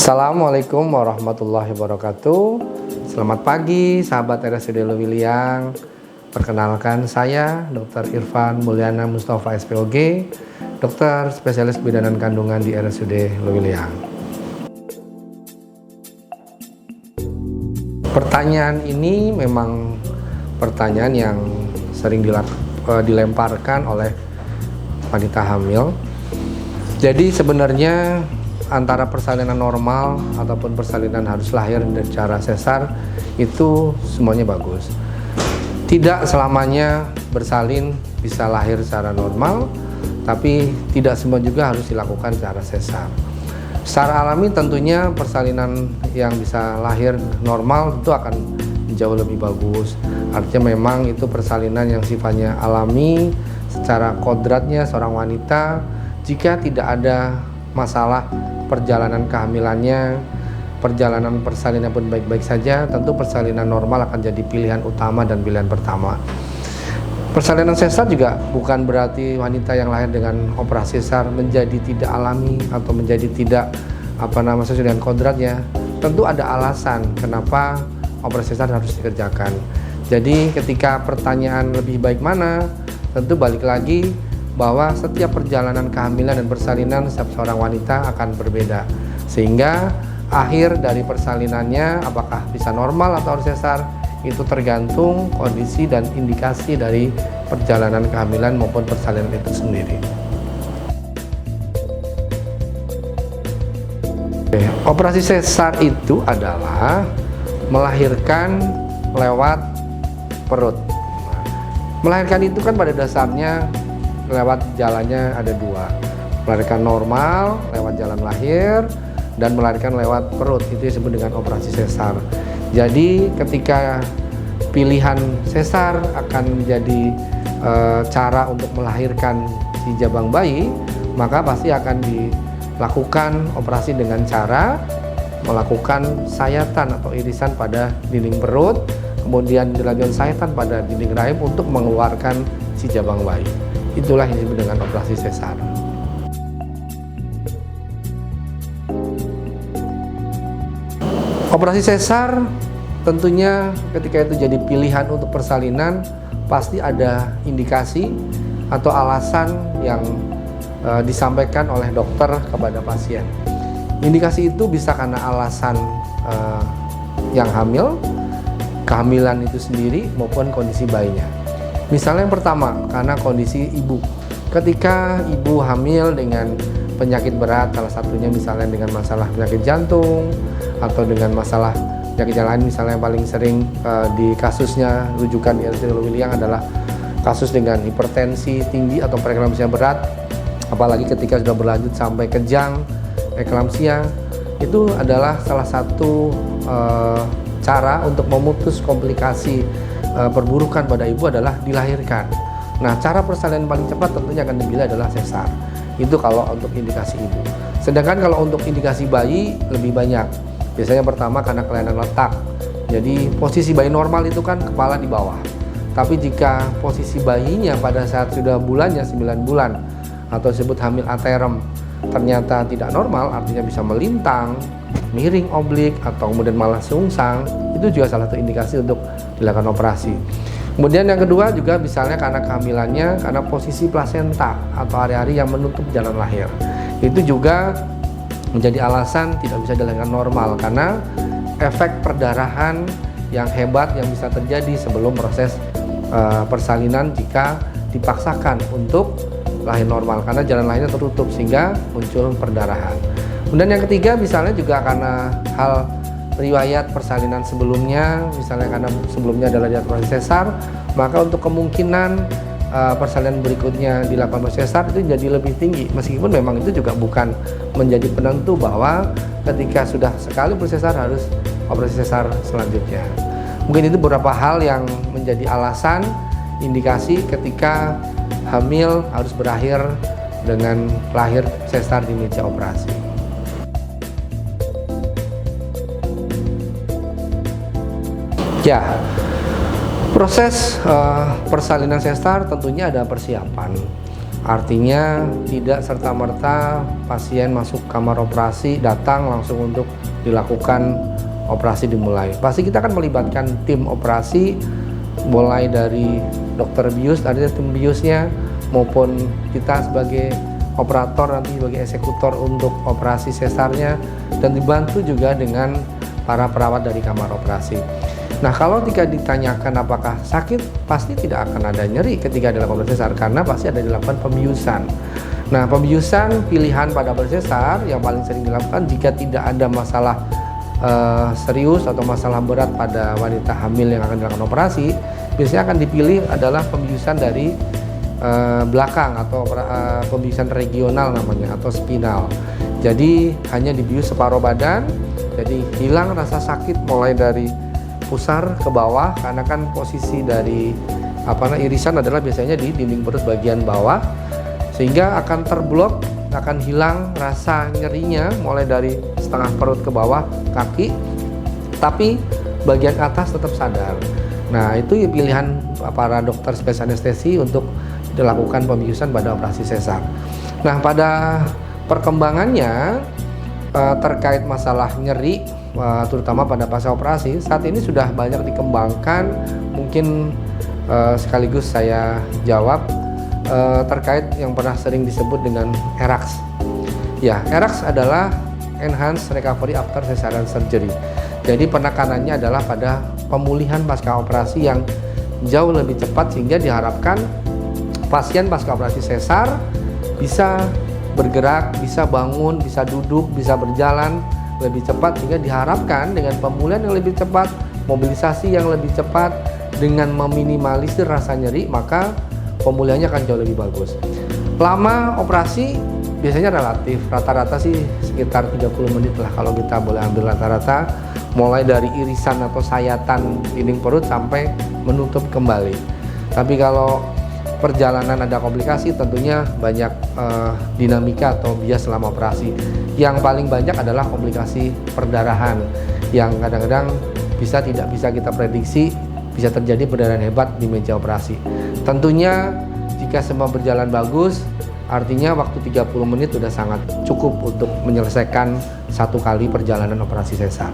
Assalamualaikum warahmatullahi wabarakatuh. Selamat pagi sahabat RSUD Lewiliang. Perkenalkan saya Dr. Irfan Mulyana Mustafa SPOG, dokter spesialis kebidanan kandungan di RSUD Lewiliang. Pertanyaan ini memang pertanyaan yang sering dilemparkan oleh wanita hamil. Jadi sebenarnya antara persalinan normal ataupun persalinan harus lahir secara sesar itu semuanya bagus. Tidak selamanya bersalin bisa lahir secara normal, tapi tidak semua juga harus dilakukan secara sesar. Secara alami tentunya persalinan yang bisa lahir normal itu akan jauh lebih bagus. Artinya memang itu persalinan yang sifatnya alami secara kodratnya seorang wanita. Jika tidak ada masalah perjalanan kehamilannya, perjalanan persalinan pun baik-baik saja, tentu persalinan normal akan jadi pilihan utama dan pilihan pertama. Persalinan sesar juga bukan berarti wanita yang lahir dengan operasi sesar menjadi tidak alami atau menjadi tidak sesuai dengan kodratnya. Tentu ada alasan kenapa operasi sesar harus dikerjakan. Jadi ketika pertanyaan lebih baik mana, tentu balik lagi bahwa setiap perjalanan kehamilan dan persalinan setiap seorang wanita akan berbeda, sehingga akhir dari persalinannya apakah bisa normal atau harus sesar itu tergantung kondisi dan indikasi dari perjalanan kehamilan maupun persalinan itu sendiri. Operasi sesar itu adalah melahirkan lewat perut. Melahirkan itu kan pada dasarnya lewat jalannya ada dua, melahirkan normal lewat jalan lahir dan melahirkan lewat perut, itu disebut dengan operasi sesar. Jadi ketika pilihan sesar akan menjadi cara untuk melahirkan si jabang bayi, maka pasti akan dilakukan operasi dengan cara melakukan sayatan atau irisan pada dinding perut, kemudian dilakukan sayatan pada dinding rahim untuk mengeluarkan si jabang bayi. Itulah yang disebut dengan operasi sesar. Operasi sesar tentunya ketika itu jadi pilihan untuk persalinan, pasti ada indikasi atau alasan yang disampaikan oleh dokter kepada pasien. Indikasi itu bisa karena alasan yang hamil, kehamilan itu sendiri maupun kondisi bayinya. Misalnya yang pertama, karena kondisi ibu. Ketika ibu hamil dengan penyakit berat, salah satunya misalnya dengan masalah penyakit jantung atau dengan masalah penyakit yang lain, misalnya yang paling sering di kasusnya rujukan di RSUD Lewiliang adalah kasus dengan hipertensi tinggi atau preeklamsia berat, apalagi ketika sudah berlanjut sampai kejang eklamsia, itu adalah salah satu cara untuk memutus komplikasi perburukan pada ibu adalah dilahirkan. Nah, cara persalinan paling cepat tentunya akan dipilih adalah sesar. Itu kalau untuk indikasi ibu. Sedangkan kalau untuk indikasi bayi lebih banyak. Biasanya pertama karena kelainan letak. Jadi posisi bayi normal itu kan kepala di bawah. Tapi jika posisi bayinya pada saat sudah bulannya 9 bulan atau disebut hamil aterem ternyata tidak normal, artinya bisa melintang, miring oblik atau kemudian malah sungsang, itu juga salah satu indikasi untuk dilakukan operasi. Kemudian yang kedua juga misalnya karena kehamilannya karena posisi plasenta atau hari-hari yang menutup jalan lahir, itu juga menjadi alasan tidak bisa dilakukan normal karena efek perdarahan yang hebat yang bisa terjadi sebelum proses persalinan jika dipaksakan untuk lahir normal karena jalan lahirnya tertutup sehingga muncul perdarahan. Kemudian yang ketiga misalnya juga karena hal riwayat persalinan sebelumnya, misalnya karena sebelumnya adalah di operasi sesar, maka untuk kemungkinan persalinan berikutnya dilakukan operasi sesar itu jadi lebih tinggi, meskipun memang itu juga bukan menjadi penentu bahwa ketika sudah sekali operasi sesar harus operasi sesar selanjutnya. Mungkin itu beberapa hal yang menjadi alasan indikasi ketika hamil harus berakhir dengan lahir sesar di meja operasi. Ya, proses persalinan sesar tentunya ada persiapan. Artinya tidak serta-merta pasien masuk kamar operasi datang langsung untuk dilakukan operasi dimulai. Pasti kita akan melibatkan tim operasi mulai dari dokter bius, ada tim biusnya, maupun kita sebagai operator nanti sebagai eksekutor untuk operasi sesarnya, dan dibantu juga dengan para perawat dari kamar operasi. Nah, kalau jika ditanyakan apakah sakit, pasti tidak akan ada nyeri ketika dilakukan operasi sesar karena pasti ada dilakukan pembiusan. Nah, pembiusan pilihan pada operasi sesar yang paling sering dilakukan jika tidak ada masalah serius atau masalah berat pada wanita hamil yang akan dilakukan operasi, biasanya akan dipilih adalah pembiusan dari belakang atau pembiusan regional namanya atau spinal. Jadi hanya dibius separuh badan, jadi hilang rasa sakit mulai dari pusar ke bawah karena kan posisi dari irisan adalah biasanya di dinding perut bagian bawah, sehingga akan terblok, akan hilang rasa nyerinya mulai dari setengah perut ke bawah kaki, tapi bagian atas tetap sadar. Nah, itu pilihan para dokter spesialis anestesi untuk dilakukan pembiusan pada operasi sesar. Nah, pada perkembangannya terkait masalah nyeri, terutama pada pasca operasi, saat ini sudah banyak dikembangkan. Mungkin sekaligus saya jawab terkait yang pernah sering disebut dengan ERAX. Ya, ERAX adalah Enhanced Recovery After Cesarean Surgery. Jadi penekanannya adalah pada pemulihan pasca operasi yang jauh lebih cepat, sehingga diharapkan pasien pasca operasi sesar bisa bergerak, bisa bangun, bisa duduk, bisa berjalan lebih cepat, sehingga diharapkan dengan pemulihan yang lebih cepat, mobilisasi yang lebih cepat, dengan meminimalisir rasa nyeri, maka pemulihannya akan jauh lebih bagus. Lama operasi biasanya relatif, rata-rata sih sekitar 30 menit lah kalau kita boleh ambil rata-rata, mulai dari irisan atau sayatan dinding perut sampai menutup kembali. Tapi kalau perjalanan ada komplikasi, tentunya banyak dinamika atau bias selama operasi. Yang paling banyak adalah komplikasi perdarahan yang kadang-kadang tidak bisa kita prediksi, bisa terjadi perdarahan hebat di meja operasi. Tentunya jika semua berjalan bagus, artinya waktu 30 menit sudah sangat cukup untuk menyelesaikan satu kali perjalanan operasi sesar.